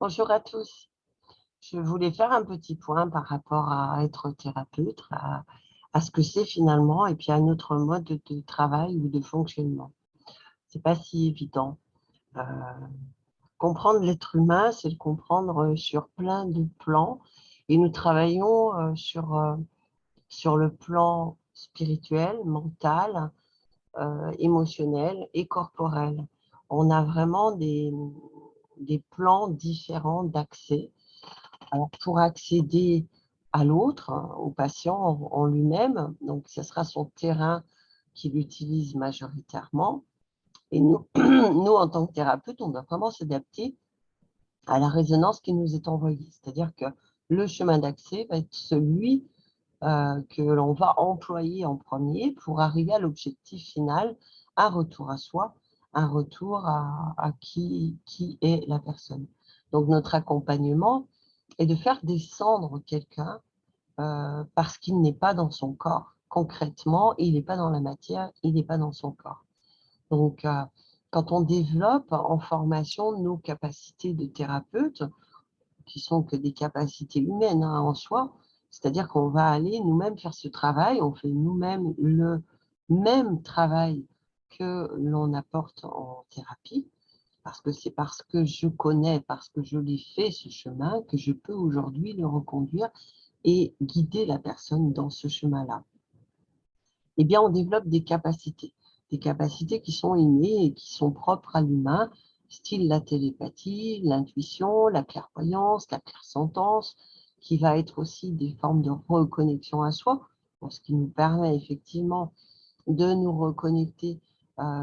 Bonjour à tous. Je voulais faire un petit point par rapport à être thérapeute, à ce que c'est finalement, et puis à notre mode de travail ou de fonctionnement. C'est pas si évident. Euh, Comprendre l'être humain, c'est le comprendre sur plein de plans, et nous travaillons sur le plan spirituel, mental, émotionnel et corporel. On a vraiment des plans différents d'accès. Alors, pour accéder à l'autre, hein, au patient en lui-même, donc ce sera son terrain qu'il utilise majoritairement. Et nous, nous, en tant que thérapeute, on doit vraiment s'adapter à la résonance qui nous est envoyée. C'est-à-dire que le chemin d'accès va être celui que l'on va employer en premier pour arriver à l'objectif final, un retour à soi, un retour à qui est la personne. Donc, notre accompagnement est de faire descendre quelqu'un parce qu'il n'est pas dans son corps. Concrètement, il n'est pas dans la matière, il n'est pas dans son corps. Donc, quand on développe en formation nos capacités de thérapeute, qui sont que des capacités humaines hein, en soi, c'est-à-dire qu'on va aller nous-mêmes faire ce travail, on fait nous-mêmes le même travail que l'on apporte en thérapie, parce que c'est parce que je connais, parce que je l'ai fait ce chemin, que je peux aujourd'hui le reconduire et guider la personne dans ce chemin-là. Eh bien, on développe des capacités qui sont innées et qui sont propres à l'humain, style la télépathie, l'intuition, la clairvoyance, la clairsentence, qui va être aussi des formes de reconnexion à soi, ce qui nous permet effectivement de nous reconnecter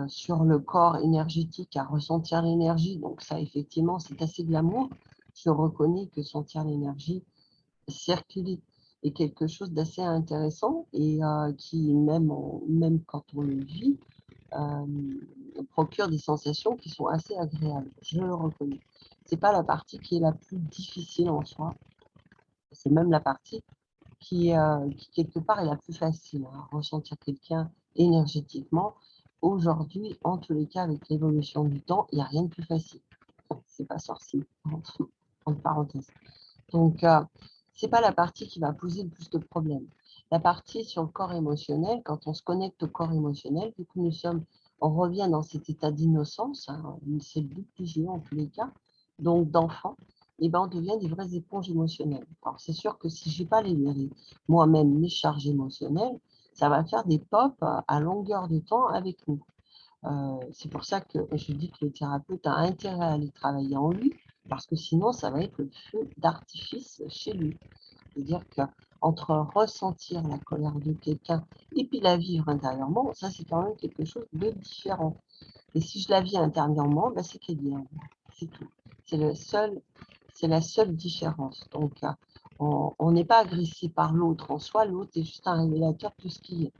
sur le corps énergétique, à ressentir l'énergie. Donc ça, effectivement, c'est assez glamour. Je reconnais que sentir l'énergie, circuler est quelque chose d'assez intéressant et qui, même quand on le vit, procure des sensations qui sont assez agréables. Je le reconnais. C'est pas la partie qui est la plus difficile en soi. C'est même la partie qui quelque part est la plus facile à ressentir quelqu'un énergétiquement. Aujourd'hui, en tous les cas, avec l'évolution du temps, il n'y a rien de plus facile. C'est pas sorcier, entre parenthèses. Donc, c'est pas la partie qui va poser le plus de problèmes. La partie sur le corps émotionnel, quand on se connecte au corps émotionnel, vu que on revient dans cet état d'innocence, hein, c'est le but du jeu en tous les cas, donc d'enfant, et ben on devient des vraies éponges émotionnelles. Alors c'est sûr que si je n'ai pas libéré moi-même mes charges émotionnelles, ça va faire des pops à longueur de temps avec nous. C'est pour ça que je dis que le thérapeute a intérêt à aller travailler en lui, parce que sinon, ça va être le feu d'artifice chez lui. C'est-à-dire qu'entre ressentir la colère de quelqu'un et puis la vivre intérieurement, ça, c'est quand même quelque chose de différent. Et si je la vis intérieurement, ben, c'est qu'elle est en moi. C'est tout. C'est c'est la seule différence. Donc, on n'est pas agressé par l'autre en soi, l'autre est juste un révélateur de ce qui est.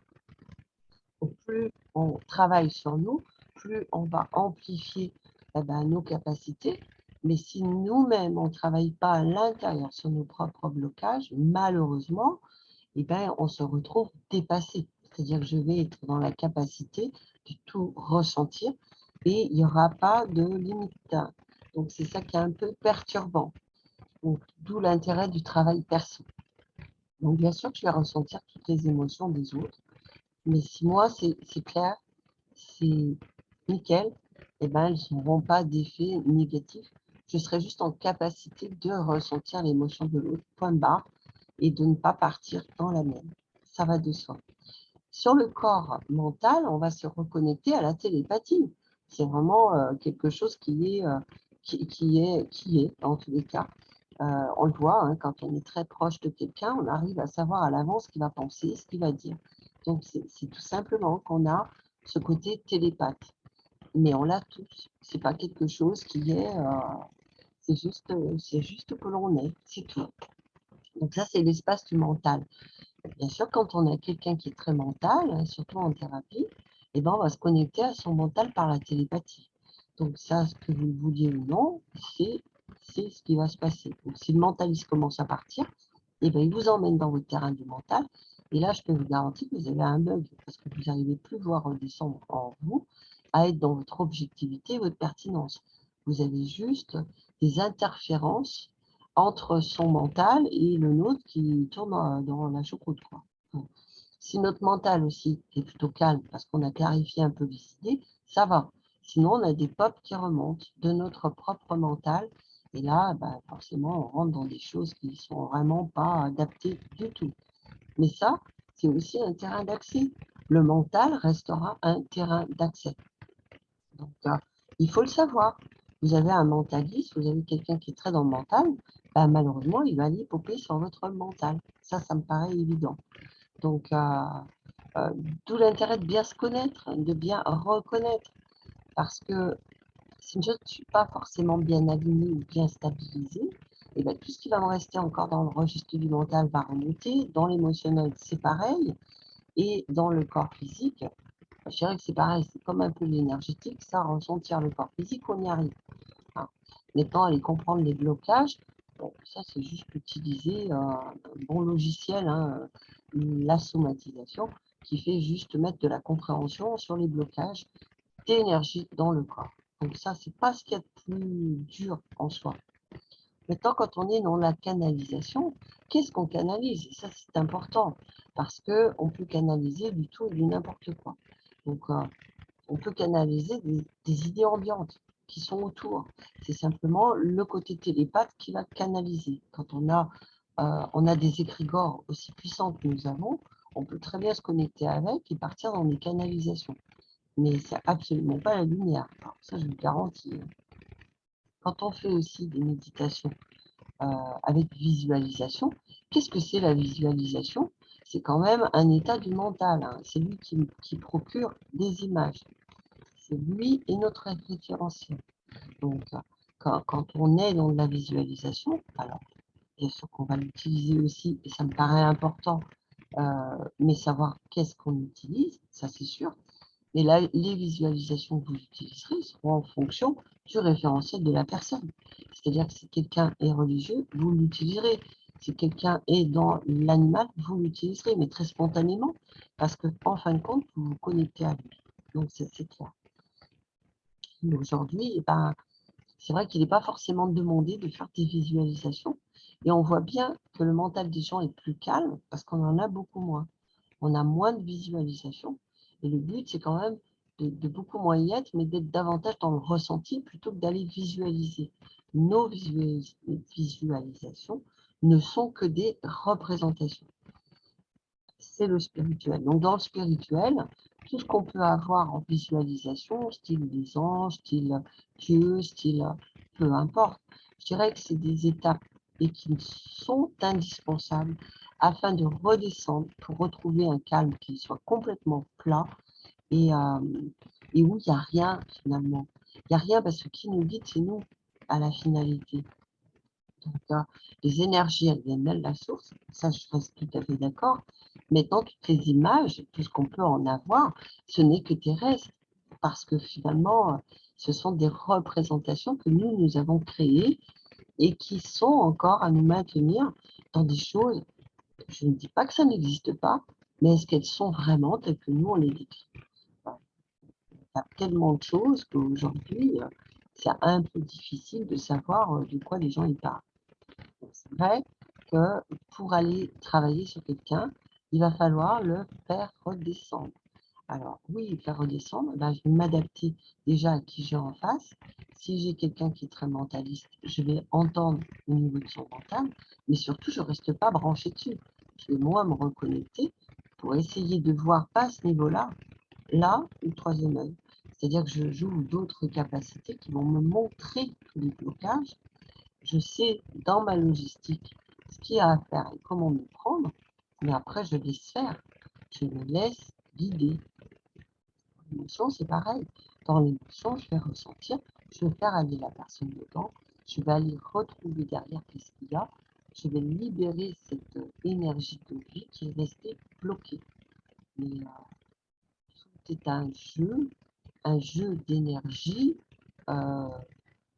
Donc, plus on travaille sur nous, plus on va amplifier nos capacités. Mais si nous-mêmes, on ne travaille pas à l'intérieur sur nos propres blocages, malheureusement, on se retrouve dépassé. C'est-à-dire que je vais être dans la capacité de tout ressentir et il n'y aura pas de limite. Donc, c'est ça qui est un peu perturbant. Donc, d'où l'intérêt du travail perso. Donc, bien sûr que je vais ressentir toutes les émotions des autres. Mais si moi, c'est clair, c'est nickel, elles n'auront pas d'effet négatif. Je serai juste en capacité de ressentir l'émotion de l'autre, point barre, et de ne pas partir dans la mienne. Ça va de soi. Sur le corps mental, on va se reconnecter à la télépathie. C'est vraiment quelque chose qui est, en tous les cas. On le voit, hein, quand on est très proche de quelqu'un, on arrive à savoir à l'avance ce qu'il va penser, ce qu'il va dire. Donc, c'est tout simplement qu'on a ce côté télépathe. Mais on l'a tous. C'est pas quelque chose qui est. C'est juste que l'on est, c'est tout. Donc, ça, c'est l'espace du mental. Bien sûr, quand on a quelqu'un qui est très mental, hein, surtout en thérapie, on va se connecter à son mental par la télépathie. Donc, ça, ce que vous le vouliez ou non, c'est ce qui va se passer. Donc, si le mentaliste commence à partir, il vous emmène dans votre terrain du mental. Et là, je peux vous garantir que vous avez un bug parce que vous n'arrivez plus voir redescendre en vous, à être dans votre objectivité et votre pertinence. Vous avez juste des interférences entre son mental et le nôtre qui tourne dans la choucroute, quoi. Si notre mental aussi est plutôt calme parce qu'on a clarifié un peu les idées, ça va. Sinon, on a des pops qui remontent de notre propre mental. Et là, bah, forcément, on rentre dans des choses qui ne sont vraiment pas adaptées du tout. Mais ça, c'est aussi un terrain d'accès. Le mental restera un terrain d'accès. Donc, il faut le savoir. Vous avez un mentaliste, vous avez quelqu'un qui est très dans le mental, bah, malheureusement, il va aller popper sur votre mental. Ça me paraît évident. Donc, d'où l'intérêt de bien se connaître, de bien reconnaître. Parce que si je ne suis pas forcément bien alignée ou bien stabilisée, et bien, tout ce qui va me rester encore dans le registre du mental va remonter. Dans l'émotionnel, c'est pareil. Et dans le corps physique, je dirais que c'est pareil. C'est comme un peu l'énergétique, ça, ressentir le corps physique, on y arrive. Hein. Maintenant, aller comprendre les blocages, bon, ça, c'est juste utiliser un bon logiciel, hein, la somatisation, qui fait juste mettre de la compréhension sur les blocages d'énergie dans le corps. Donc ça, c'est pas ce qu'il y a de plus dur en soi. Maintenant, quand on est dans la canalisation, qu'est-ce qu'on canalise? Et ça, c'est important, parce qu'on peut canaliser du tout et du n'importe quoi. Donc, on peut canaliser des idées ambiantes qui sont autour. C'est simplement le côté télépathe qui va canaliser. Quand on a des égrégores aussi puissants que nous avons, on peut très bien se connecter avec et partir dans des canalisations. Mais c'est absolument pas la lumière. Alors, ça, je vous le garantis. Quand on fait aussi des méditations avec visualisation, qu'est-ce que c'est la visualisation? C'est quand même un état du mental. Hein. C'est lui qui procure des images. C'est lui et notre référentiel. Donc, quand on est dans de la visualisation, alors, bien sûr qu'on va l'utiliser aussi, et ça me paraît important, mais savoir qu'est-ce qu'on utilise, ça c'est sûr. Mais là, les visualisations que vous utiliserez seront en fonction du référentiel de la personne. C'est-à-dire que si quelqu'un est religieux, vous l'utiliserez. Si quelqu'un est dans l'animal, vous l'utiliserez, mais très spontanément, parce que en fin de compte, vous vous connectez à lui. Donc, c'est clair. Aujourd'hui, eh ben, c'est vrai qu'il n'est pas forcément demandé de faire des visualisations. Et on voit bien que le mental des gens est plus calme parce qu'on en a beaucoup moins. On a moins de visualisations. Et le but, c'est quand même de beaucoup moins y être, mais d'être davantage dans le ressenti plutôt que d'aller visualiser. Nos visualisations ne sont que des représentations. C'est le spirituel. Donc, dans le spirituel, tout ce qu'on peut avoir en visualisation, style les anges, style Dieu, style peu importe, je dirais que c'est des étapes et qui sont indispensables afin de redescendre pour retrouver un calme qui soit complètement plat et, et où il n'y a rien finalement. Il n'y a rien parce que qui nous guide, c'est nous à la finalité. Donc, les énergies, elles viennent de la source, ça je reste tout à fait d'accord. Maintenant, toutes les images, tout ce qu'on peut en avoir, ce n'est que terrestre, parce que finalement, ce sont des représentations que nous avons créées et qui sont encore à nous maintenir dans des choses, je ne dis pas que ça n'existe pas, mais est-ce qu'elles sont vraiment telles que nous, on les décrit? Enfin, il y a tellement de choses qu'aujourd'hui, c'est un peu difficile de savoir de quoi les gens y parlent. C'est vrai que pour aller travailler sur quelqu'un, il va falloir le faire redescendre. Alors oui, le faire redescendre, ben, je vais m'adapter déjà à qui j'ai en face. Si j'ai quelqu'un qui est très mentaliste, je vais entendre au niveau de son mental, mais surtout, je ne reste pas branché dessus. Je vais moi me reconnecter pour essayer de voir pas à ce niveau-là, là, le troisième œil. C'est-à-dire que je joue d'autres capacités qui vont me montrer tous les blocages. Je sais dans ma logistique ce qu'il y a à faire et comment m'y prendre, mais après je laisse faire. Je me laisse guider. L'émotion, c'est pareil. Dans l'émotion, je vais ressentir, je vais faire aller la personne dedans, je vais aller retrouver derrière qu'est-ce qu'il y a, je vais libérer cette énergie de vie qui est restée bloquée. Mais tout est un jeu d'énergie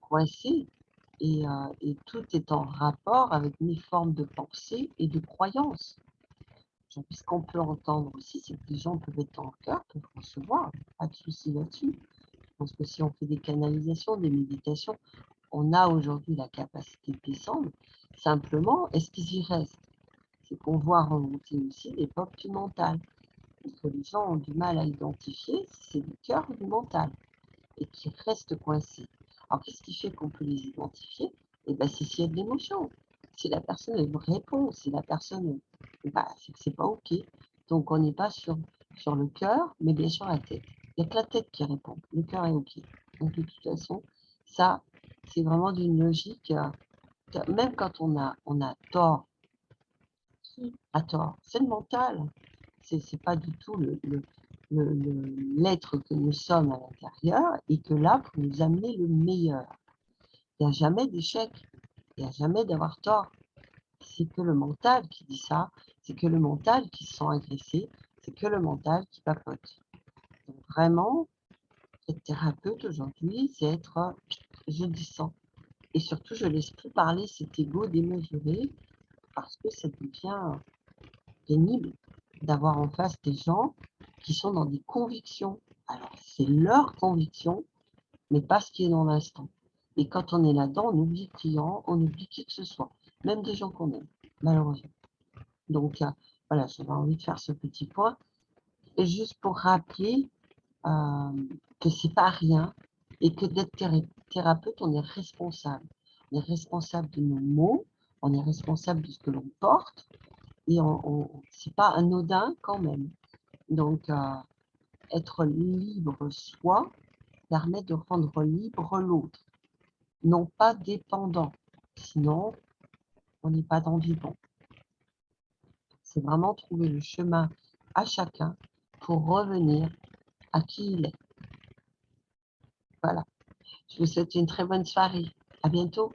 coincé. Et tout est en rapport avec mes formes de pensée et de croyances. Ce qu'on peut entendre aussi, c'est que les gens peuvent être dans le cœur, peuvent recevoir, pas de souci là-dessus. pense que si on fait des canalisations, des méditations, on a aujourd'hui la capacité de descendre. Simplement, est-ce qu'ils y restent? C'est qu'on voit remonter aussi les pop du mental. Et que les gens ont du mal à identifier si c'est du cœur ou du mental. Et qui restent coincés. Alors, qu'est-ce qui fait qu'on peut les identifier? Eh ben, c'est s'il y a de l'émotion. Si la personne elle répond, si la personne, bah, c'est que c'est pas OK. Donc, on n'est pas sur le cœur, mais bien sur la tête. Il n'y a que la tête qui répond. Le cœur est OK. Donc, de toute façon, ça, c'est vraiment d'une logique. Même quand on a tort, qui a tort? C'est le mental. C'est pas du tout l'être que nous sommes à l'intérieur et que là, pour nous amener le meilleur. Il n'y a jamais d'échec, il n'y a jamais d'avoir tort. C'est que le mental qui dit ça, c'est que le mental qui se sent agressé, c'est que le mental qui papote. Donc vraiment, être thérapeute aujourd'hui, c'est être je descends. Et surtout, je laisse plus parler cet ego démesuré parce que ça devient pénible d'avoir en face des gens qui sont dans des convictions. Alors, c'est leur conviction, mais pas ce qui est dans l'instant. Et quand on est là-dedans, on oublie le client, on oublie qui que ce soit, même des gens qu'on aime, malheureusement. Donc, voilà, j'avais envie de faire ce petit point. Et juste pour rappeler que c'est pas rien et que d'être thérapeute, on est responsable. On est responsable de nos mots, on est responsable de ce que l'on porte, et c'est pas anodin quand même. Donc, être libre soi permet de rendre libre l'autre, non pas dépendant. Sinon, on n'est pas dans le vivant. C'est vraiment trouver le chemin à chacun pour revenir à qui il est. Voilà. Je vous souhaite une très bonne soirée. À bientôt.